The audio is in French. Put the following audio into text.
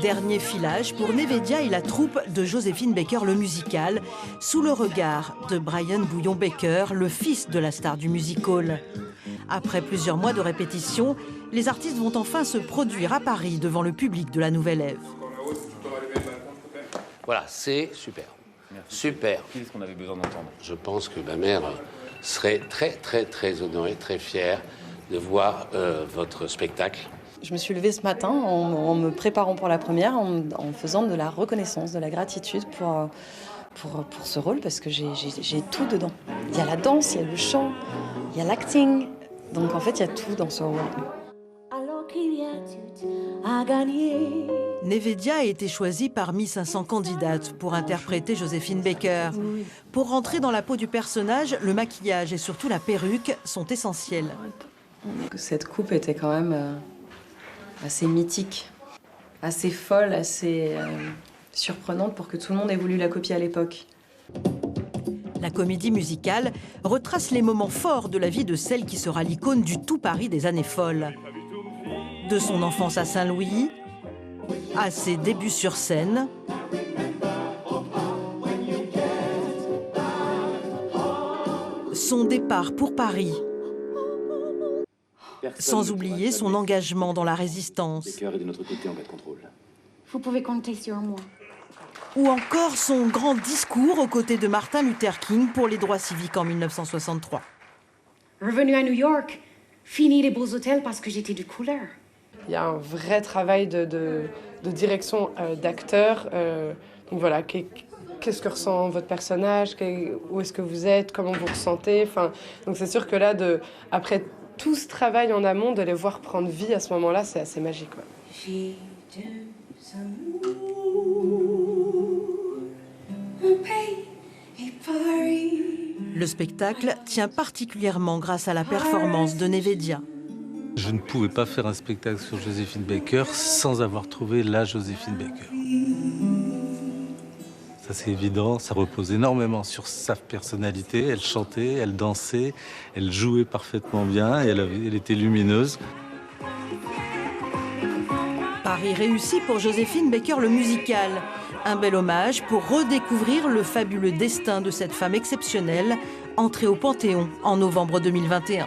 Dernier filage pour Nevedia et la troupe de Joséphine Baker le musical, sous le regard de Brian Bouillon-Baker, le fils de la star du music-hall. Après plusieurs mois de répétition, les artistes vont enfin se produire à Paris devant le public de la Nouvelle Ève. Voilà, c'est super. Merci. Super. Qu'est-ce qu'on avait besoin d'entendre? Je pense que ma mère serait très honorée, très fière de voir votre spectacle. Je me suis levée ce matin en me préparant pour la première, en faisant de la reconnaissance, de la gratitude pour ce rôle, parce que j'ai tout dedans. Il y a la danse, il y a le chant, il y a l'acting. Donc en fait, il y a tout dans ce rôle. Nevedia a été choisie parmi 500 candidates pour interpréter Joséphine Baker. Pour rentrer dans la peau du personnage, le maquillage et surtout la perruque sont essentiels. Cette coupe était quand même assez mythique, assez folle, assez surprenante pour que tout le monde ait voulu la copier à l'époque. La comédie musicale retrace les moments forts de la vie de celle qui sera l'icône du tout Paris des années folles. De son enfance à Saint-Louis, à ses débuts sur scène, son départ pour Paris, sans oublier son engagement dans la résistance. Baker est de notre côté en cas de contrôle. Vous pouvez compter sur moi. Ou encore son grand discours aux côtés de Martin Luther King pour les droits civiques en 1963. Revenu à New York, fini les beaux hôtels parce que j'étais de couleur. Il y a un vrai travail de direction d'acteur. Donc voilà, qu'est-ce que ressent votre personnage, où est-ce que vous êtes, comment vous ressentez. Donc c'est sûr que là, après tout ce travail en amont, de les voir prendre vie à ce moment-là, c'est assez magique. Ouais. Le spectacle tient particulièrement grâce à la performance de Nevedia. Je ne pouvais pas faire un spectacle sur Joséphine Baker sans avoir trouvé la Joséphine Baker. Ça c'est évident, ça repose énormément sur sa personnalité. Elle chantait, elle dansait, elle jouait parfaitement bien et elle était lumineuse. Paris réussi pour Joséphine Baker le musical. Un bel hommage pour redécouvrir le fabuleux destin de cette femme exceptionnelle, entrée au Panthéon en novembre 2021.